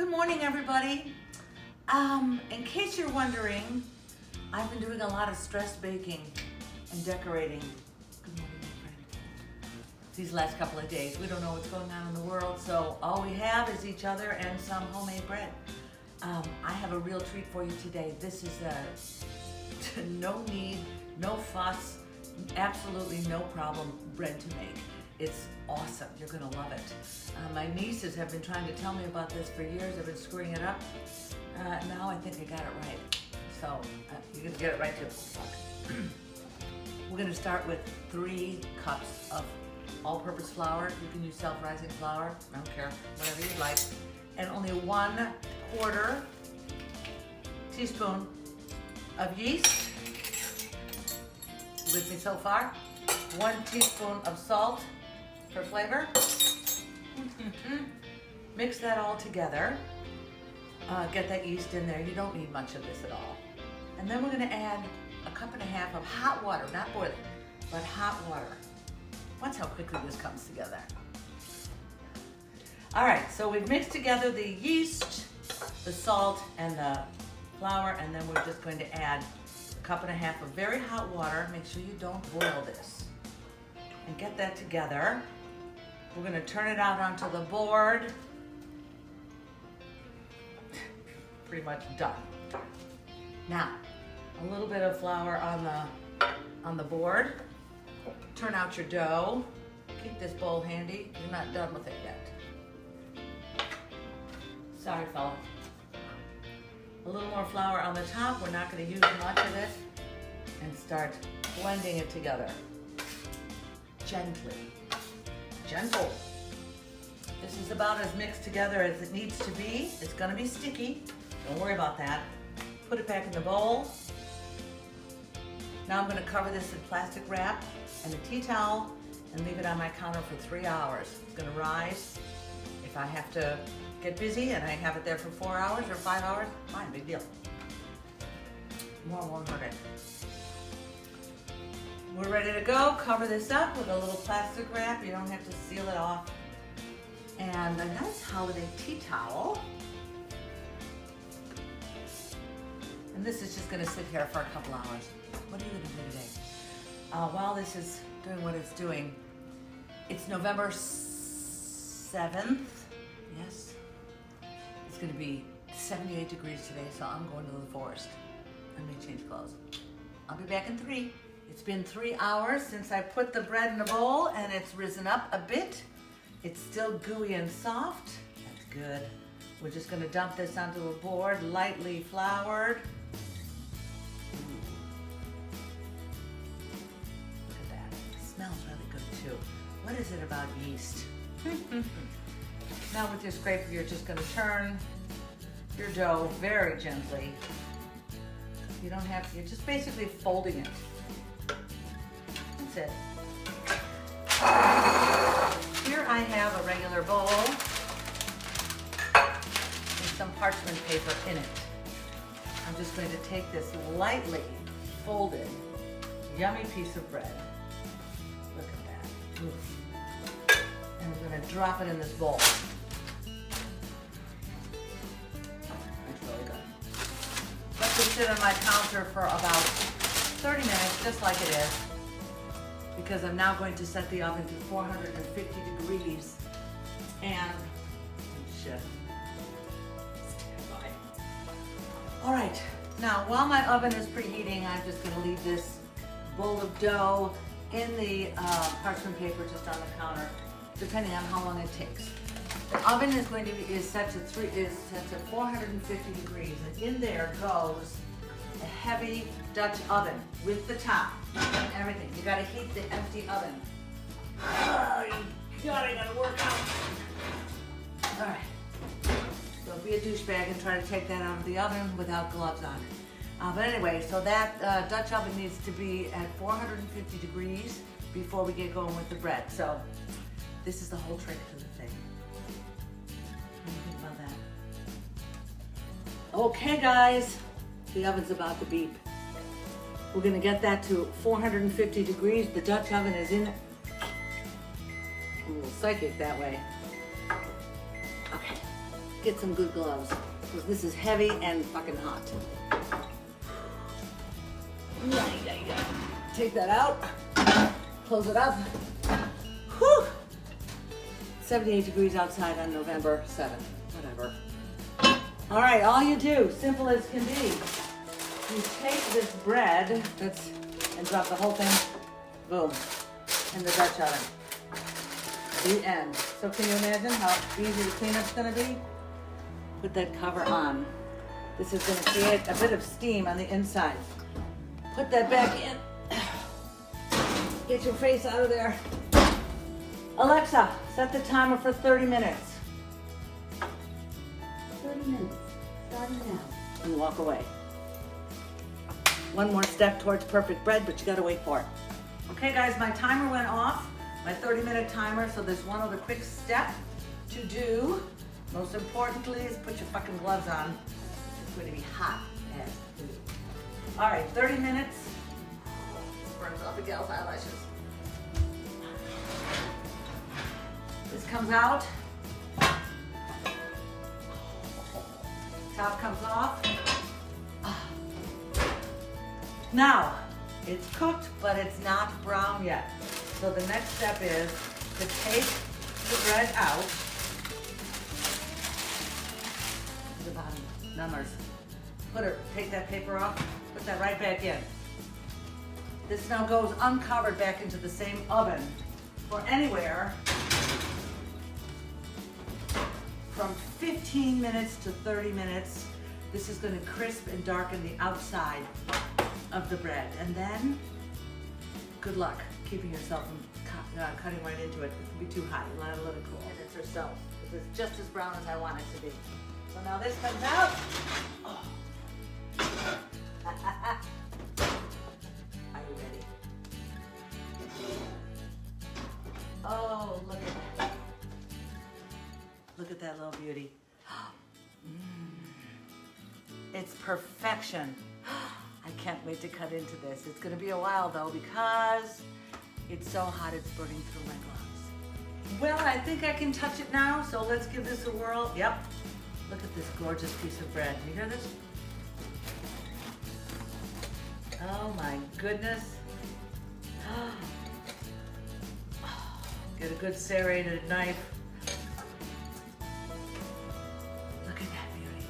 Good morning, everybody. In case you're wondering, I've been doing a lot of stress baking and decorating. Good morning, my friend. These last couple of days, we don't know what's going on in the world, so all we have is each other and some homemade bread. I have a real treat for you today. This is a no knead, no fuss, absolutely no problem bread to make. It's awesome. You're going to love it. My nieces have been trying to tell me about this for years. I've been screwing it up. Now I think I got it right. So you're going to get it right too. We're going to start with 3 cups of all-purpose flour. You can use self-rising flour. I don't care. Whatever you like. And only 1/4 teaspoon of yeast. You with me so far? 1 teaspoon of salt for flavor. Mix that all together. Get that yeast in there. You don't need much of this at all. And then we're going to add 1.5 cups of hot water, not boiling, but hot water. Watch how quickly this comes together. All right, so we've mixed together the yeast, the salt, and the flour, and then we're just going to add 1.5 cups of very hot water. Make sure you don't boil this. And get that together. We're going to turn it out onto the board. Pretty much done. Now, a little bit of flour on the board. Turn out your dough. Keep this bowl handy. You're not done with it yet. Sorry, fella. A little more flour on the top. We're not going to use much of it. And start blending it together. Gently. Gentle. This is about as mixed together as it needs to be. It's going to be sticky. Don't worry about that. Put it back in the bowl. Now I'm going to cover this in plastic wrap and a tea towel and leave it on my counter for 3 hours. It's going to rise. If I have to get busy and I have it there for 4 hours or 5 hours, fine, big deal. More won't hurt it. We're ready to go. Cover this up with a little plastic wrap. You don't have to seal it off. And a nice holiday tea towel. And this is just going to sit here for a couple hours. What are you going to do today? While this is doing what it's doing, it's November 7th. Yes. It's going to be 78 degrees today, so I'm going to the forest. I'm going to change clothes. I'll be back in 3. It's been 3 hours since I put the bread in a bowl and it's risen up a bit. It's still gooey and soft. That's good. We're just going to dump this onto a board, lightly floured. Look at that. It smells really good too. What is it about yeast? Now with your scraper, you're just going to turn your dough very gently. You don't have to, you're just basically folding it. That's it. Here I have a regular bowl with some parchment paper in it. I'm just going to take this lightly folded, yummy piece of bread. Look at that. Ooh. And I'm going to drop it in this bowl. That's really good. Let this sit on my counter for about 30 minutes, just like it is. Because I'm now going to set the oven to 450 degrees and shit. All right, now while my oven is preheating, I'm just going to leave this bowl of dough in the parchment paper just on the counter, depending on how long it takes. The oven is going to be set to 450 degrees, and in there goes a heavy Dutch oven with the top and everything. You gotta heat the empty oven. Oh, you gotta work out. All right. Don't be a douchebag and try to take that out of the oven without gloves on. But anyway, so that Dutch oven needs to be at 450 degrees before we get going with the bread. So this is the whole trick to the thing. What do you think about that? Okay, guys. The oven's about to beep. We're going to get that to 450 degrees. The Dutch oven is in. A little psychic that way. Okay. get some good gloves, because this is heavy and fucking hot. Take that out, close it up. Whew. 78 degrees outside on November 7th, whatever. All right, all you do, simple as can be, you take this bread and drop the whole thing, boom, in the Dutch oven. The end. So can you imagine how easy the cleanup's gonna be? Put that cover on. This is gonna create a bit of steam on the inside. Put that back in. Get your face out of there. Alexa, set the timer for 30 minutes. 30 minutes, starting now. And walk away. One more step towards perfect bread, but you gotta wait for it. Okay guys, my timer went off, my 30-minute timer, so there's one other quick step to do. Most importantly is put your fucking gloves on. It's going to be hot as food. All right, 30 minutes. Burns off the gal's eyelashes. This comes out. Top comes off. Now, it's cooked, but it's not brown yet. So the next step is to take the bread out. To the bottom, numbers. Take that paper off, put that right back in. This now goes uncovered back into the same oven for anywhere from 15 minutes to 30 minutes. This is going to crisp and darken the outside of the bread. And then, good luck keeping yourself from cutting right into it. It can be too hot. You'll have to let it cool. Minutes or so. This is just as brown as I want it to be. So now this comes out. Oh. Are you ready? Oh, look at that. Look at that little beauty. It's perfection. I can't wait to cut into this. It's gonna be a while though, because it's so hot it's burning through my gloves. Well, I think I can touch it now, so let's give this a whirl. Yep. Look at this gorgeous piece of bread. You hear this? Oh my goodness. Get a good serrated knife. Look at that beauty.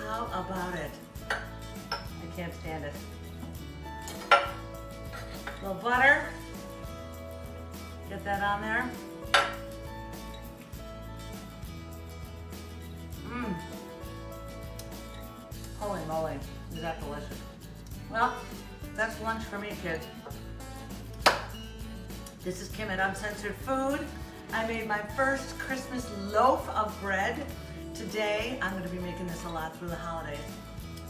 How about it? I can't stand it. A little butter. Get that on there. Mmm. Holy moly, is that delicious. Well, that's lunch for me, kids. This is Kim at Uncensored Food. I made my first Christmas loaf of bread. Today, I'm gonna be making this a lot through the holidays.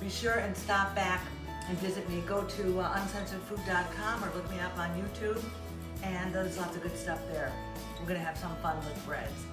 Be sure and stop back and visit me. Go to uncensoredfood.com or look me up on YouTube, and there's lots of good stuff there. We're gonna have some fun with breads.